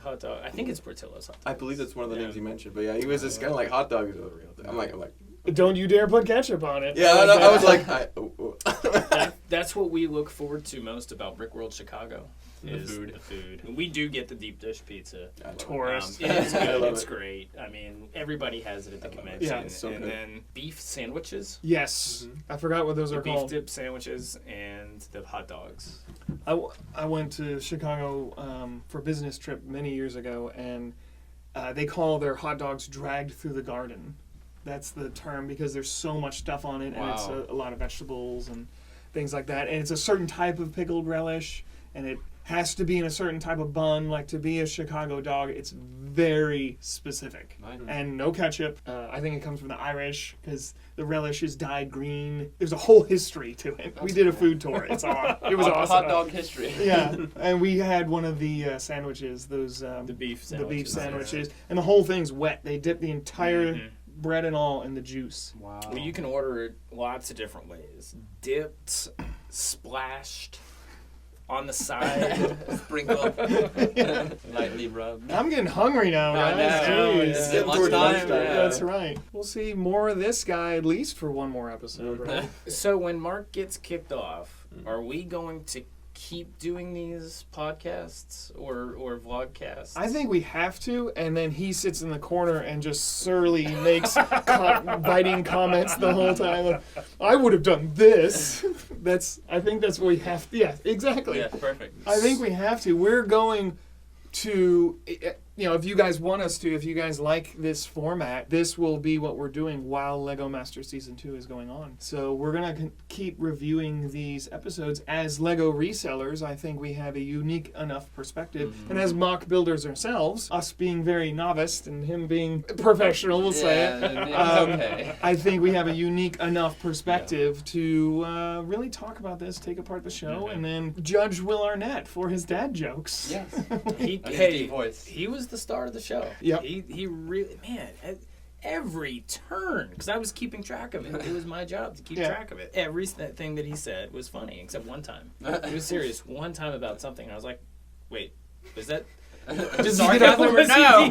hot dog. I think it's Portillo's hot dog. I believe that's one of the names he mentioned. But yeah, he was just kind of like hot dogs are the real thing. I'm like, don't you dare put ketchup on it. Yeah, I was like, that's what we look forward to most about Brick World Chicago. Is the food. We do get the deep dish pizza. Tourist. It's good. It's great. I mean, everybody has it at the convention. Yeah, it's so good. Then beef sandwiches. Yes. I forgot what those are called. Beef dip sandwiches and the hot dogs. I went to Chicago for a business trip many years ago, and they call their hot dogs dragged through the garden. That's the term because there's so much stuff on it, and it's a lot of vegetables and things like that. And it's a certain type of pickled relish, and it has to be in a certain type of bun. Like, to be a Chicago dog, it's very specific. Nice. And no ketchup. I think it comes from the Irish because the relish is dyed green. There's a whole history to it. We did a food tour. It's on. It was awesome. Hot dog history. Yeah, and we had one of the sandwiches, those the beef sandwiches, and the whole thing's wet. They dip the entire bread and all in the juice. Wow. Well, you can order it lots of different ways. Dipped, splashed, on the side, sprinkled, lightly rubbed. I'm getting hungry now, guys. It's lunchtime. That's right. We'll see more of this guy at least for one more episode, right? So when Mark gets kicked off, are we going to keep doing these podcasts or vlogcasts? I think we have to, and then he sits in the corner and just surly makes biting comments the whole time. Like, I would have done this. I think that's what we have to. Yeah, exactly. Yeah, perfect. I think we have to. We're going to, if you guys want us to, if you guys like this format, this will be what we're doing while Lego Master Season 2 is going on. So we're going to keep reviewing these episodes. As Lego resellers, I think we have a unique enough perspective. And as mock builders ourselves, us being very novice and him being professional, we'll say it, okay. I think we have a unique enough perspective to really talk about this, take apart the show, and then judge Will Arnett for his dad jokes. Yes. He was the star of the show. Yep. He really, man, every turn, because I was keeping track of it. It was my job to keep track of it. Everything that he said was funny, except one time. He was serious one time about something, and I was like, wait, is that... Does he get a point?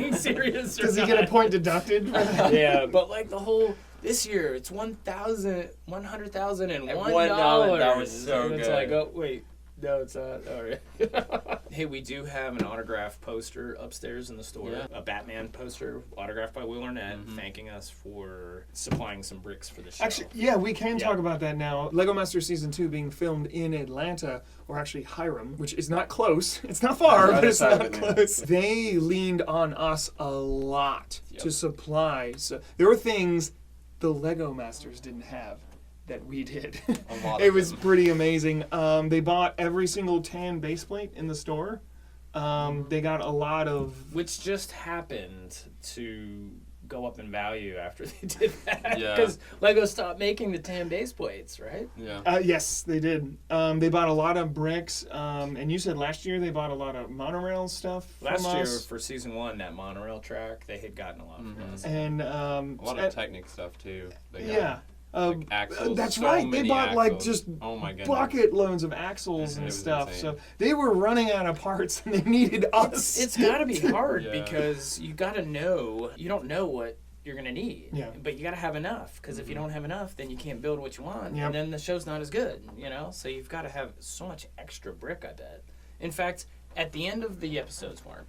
Being serious Does he get a point deducted for that? Yeah, but like the whole... This year, it's $100,001. That was so good. It's like, oh, wait. No, it's not. All right. Hey, we do have an autograph poster upstairs in the store. Yeah. A Batman poster autographed by Will Arnett, thanking us for supplying some bricks for the show. Actually, yeah, we can talk about that now. Lego Master Season 2 being filmed in Atlanta, or actually Hiram, which is not close. It's not far, but it's not close. They leaned on us a lot to supply. So there were things the Lego Masters didn't have that we did. It was pretty amazing. They bought every single tan base plate in the store. They got a lot of... Which just happened to go up in value after they did that. Because Lego stopped making the tan base plates, right? Yeah. Yes, they did. They bought a lot of bricks. And you said last year they bought a lot of monorail stuff Last from year, us. for Season 1, that monorail track, they had gotten a lot from us. And a lot of Technic stuff, too. They got, yeah. like axles, that's so right. They bought axles. like just oh my goodness. bucket loads of axles and stuff. Insane. So they were running out of parts and they needed us. It's got to be hard because you got to know. You don't know what you're going to need. Yeah. But you got to have enough, because if you don't have enough, then you can't build what you want. And then the show's not as good, So you've got to have so much extra brick, I bet. In fact, at the end of the episodes, Mark,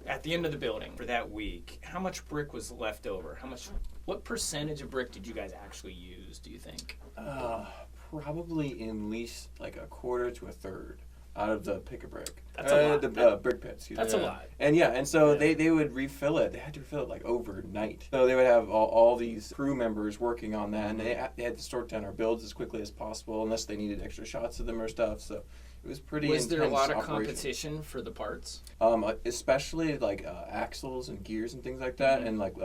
at the end of the building for that week, how much brick was left over? What percentage of brick did you guys actually use, do you think? Probably in least like a quarter to a third out of the pick-a-brick. That's a lot. The brick pits. That's a lot. And so they would refill it. They had to refill it like overnight. So they would have all these crew members working on that, and they had to sort down our builds as quickly as possible unless they needed extra shots of them or stuff. So it was pretty intense. Was there a lot of operation. competition for the parts? Especially like axles and gears and things like that, and like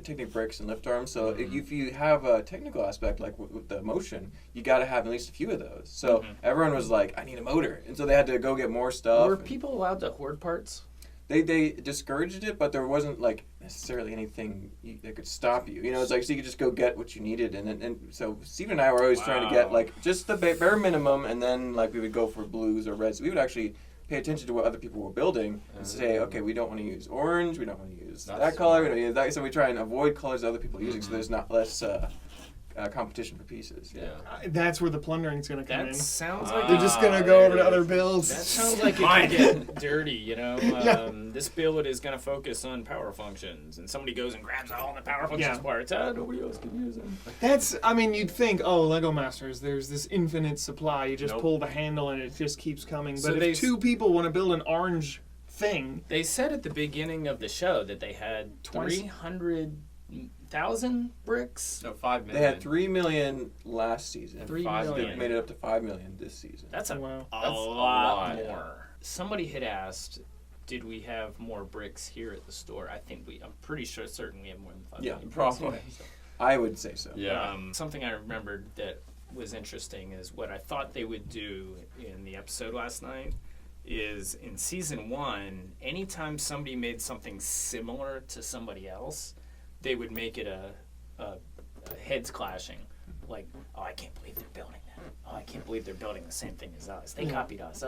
Technic bricks and lift arms. So if you have a technical aspect like with the motion, you got to have at least a few of those. So everyone was like, I need a motor, and so they had to go get more stuff. Were people allowed to hoard parts? They discouraged it, but there wasn't like necessarily anything that could stop you. It's like so you could just go get what you needed, and so Steve and I were always trying to get like just the bare minimum, and then like we would go for blues or reds. We would actually pay attention to what other people were building and say, okay, we don't want to use orange, we don't want to use that color, we don't use that. So we try and avoid colors other people are using, so there's not less competition for pieces. That's where the plundering is going to come in. That sounds like they're just going to go over to other builds. That sounds like it could get dirty, This build is going to focus on power functions, and somebody goes and grabs all the power functions parts. Nobody else can use them. You'd think, Lego Masters, there's this infinite supply. You just pull the handle and it just keeps coming. But So if two people want to build an orange thing... They said at the beginning of the show that they had 300,000 bricks? No, 5 million. They had 3 million last season. 3 million. They made it up to 5 million this season. That's a That's lot more. Somebody had asked, did we have more bricks here at the store? I'm pretty certain we have more than 5 million. Yeah, probably. I would say so. Yeah. Something I remembered that was interesting is what I thought they would do in the episode last night is in Season 1, anytime somebody made something similar to somebody else, they would make it a heads clashing. Like, oh, I can't believe they're building that. Oh, I can't believe they're building the same thing as us. They copied us.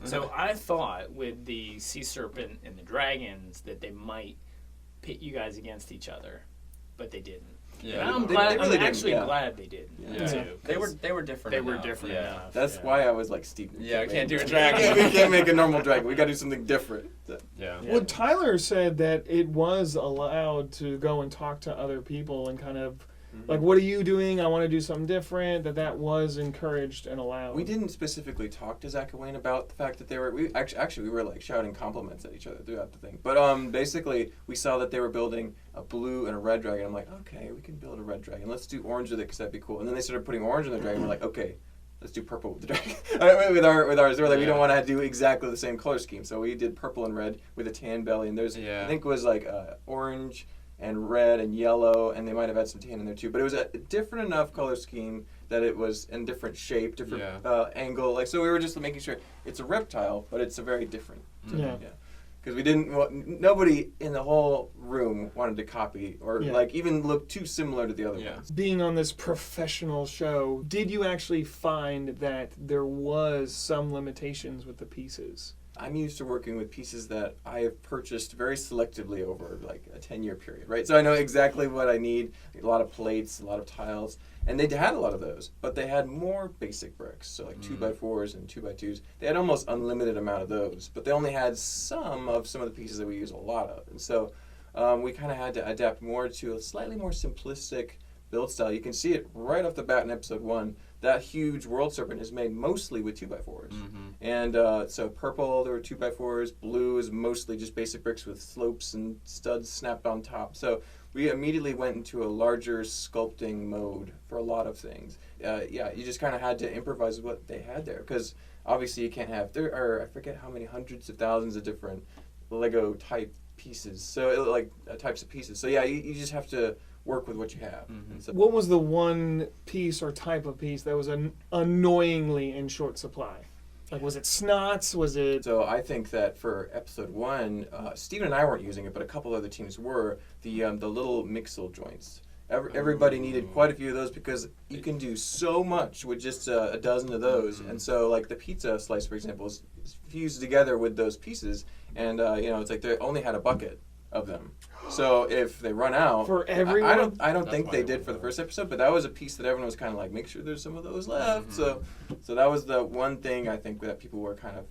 So I thought with the sea serpent and the dragons that they might pit you guys against each other, but they didn't. Yeah, I'm glad they did. Yeah. Too, They were different. They were different Yeah. enough. That's why I was like, Steve. Yeah, I can't do a dragon. We can't make a normal dragon. We got to do something different. Yeah. Well, Tyler said that it was allowed to go and talk to other people and kind of Like, what are you doing? I want to do something different. That was encouraged and allowed. We didn't specifically talk to Zach and Wayne about the fact that they were. We actually we were like shouting compliments at each other throughout the thing. But basically we saw that they were building a blue and a red dragon. I'm like, okay, we can build a red dragon. Let's do orange with it because that'd be cool. And then they started putting orange in the dragon. We're like, okay, let's do purple with the dragon. with ours, we're like, we don't want to do exactly the same color scheme. So we did purple and red with a tan belly. And there's I think it was like orange and red and yellow, and they might have had some tan in there too. But it was a different enough color scheme that it was in different shape, different angle. Like, so we were just making sure it's a reptile, but it's a very different. Yeah. Because we didn't nobody in the whole room wanted to copy or like even look too similar to the other ones. Being on this professional show, did you actually find that there was some limitations with the pieces? I'm used to working with pieces that I have purchased very selectively over like a 10-year period, right? So I know exactly what I need, a lot of plates, a lot of tiles, and they had a lot of those, but they had more basic bricks, so like 2x4s and 2x2s. They had almost unlimited amount of those, but they only had some of the pieces that we use a lot of. And so we kind of had to adapt more to a slightly more simplistic build style. You can see it right off the bat in episode 1. That huge world serpent is made mostly with 2x4s. And so purple, there were 2x4s. Blue is mostly just basic bricks with slopes and studs snapped on top. So we immediately went into a larger sculpting mode for a lot of things. You just kind of had to improvise with what they had there. Because obviously you can't have, there are, I forget how many hundreds of thousands of different Lego type pieces. So types of pieces. So yeah, you just have to work with what you have. So, what was the one piece or type of piece that was annoyingly in short supply? Like, was it snots? Was it... So I think that for episode 1, Steven and I weren't using it, but a couple other teams were, the little mixel joints. Everybody needed quite a few of those because you can do so much with just a dozen of those. And so like the pizza slice, for example, is fused together with those pieces. And it's like they only had a bucket of them. So if they run out, for everyone, I don't think they did for the first episode, but that was a piece that everyone was kind of like, make sure there's some of those left. So that was the one thing I think that people were kind of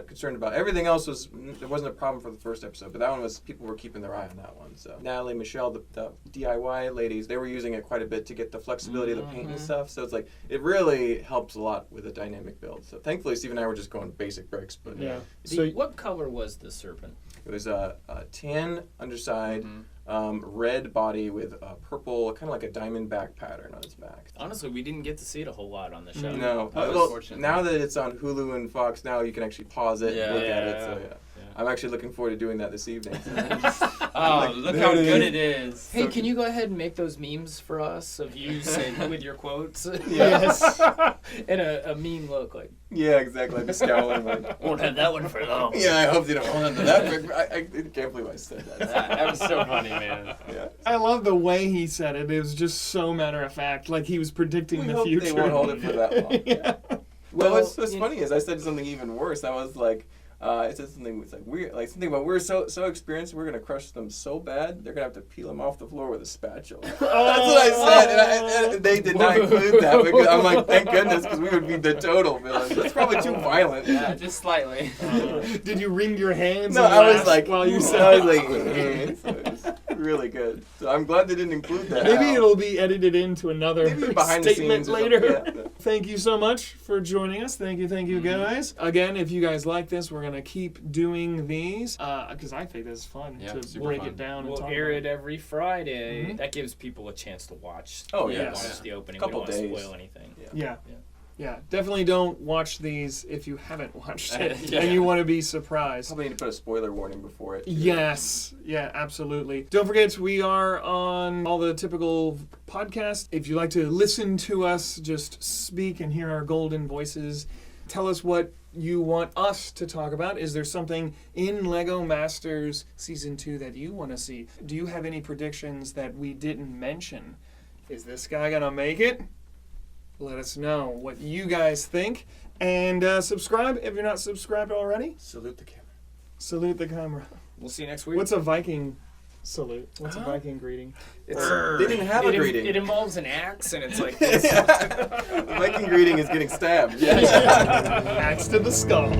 concerned about. Everything else there wasn't a problem for the first episode, but that one was, people were keeping their eye on that one. So Natalie, Michelle, the DIY ladies, they were using it quite a bit to get the flexibility of the paint and stuff. So it's like, it really helps a lot with a dynamic build. So thankfully Steve and I were just going basic bricks. But So what color was the serpent? It was a tan underside, red body with a purple, kind of like a diamondback pattern on its back. Honestly, we didn't get to see it a whole lot on the show. No. Well, now that it's on Hulu and Fox, now you can actually pause it and look at it. So I'm actually looking forward to doing that this evening. Look how good it is. Hey, can you go ahead and make those memes for us of you saying with your quotes? Yes. And a meme look like. Yeah, exactly. Like scowling like. Won't have that one for long. Yeah, I hope you don't hold on to that. I can't believe I said that. That was so funny, man. Yeah. I love the way he said it. It was just so matter of fact, like he was predicting the future. They won't hold it for that long. Yeah. Well, what's funny is I said something even worse. I was like, I said something like we're so experienced, we're gonna crush them so bad they're gonna have to peel them off the floor with a spatula. That's what I said, and they did not include that because I'm like, thank goodness, because we would be the total villains. That's probably too violent. Yeah, just slightly. Did you wring your hands? No, and I was laugh like, while you said, I was like, so it was really good. So I'm glad they didn't include that. Maybe it'll be edited into another behind the statement scenes or later. something, yeah. Thank you so much for joining us. Thank you guys. Again, if you guys like this, we're gonna keep doing these because I think this is fun to break it down. We'll and air it every Friday. That gives people a chance to watch. Watch the opening. Couple we don't days. want to spoil anything. Yeah, definitely don't watch these if you haven't watched it and you want to be surprised. Probably need to put a spoiler warning before it. Yes, yeah, absolutely. Don't forget, we are on all the typical podcasts. If you like to listen to us just speak and hear our golden voices, tell us what you want us to talk about. Is there something in LEGO Masters Season 2 that you want to see? Do you have any predictions that we didn't mention? Is this guy going to make it? Let us know what you guys think. And subscribe if you're not subscribed already. Salute the camera. Salute the camera. We'll see you next week. What's a Viking salute? What's a Viking greeting? They didn't have a greeting. It involves an axe, and it's like this. The Viking greeting is getting stabbed. Axe to the skull.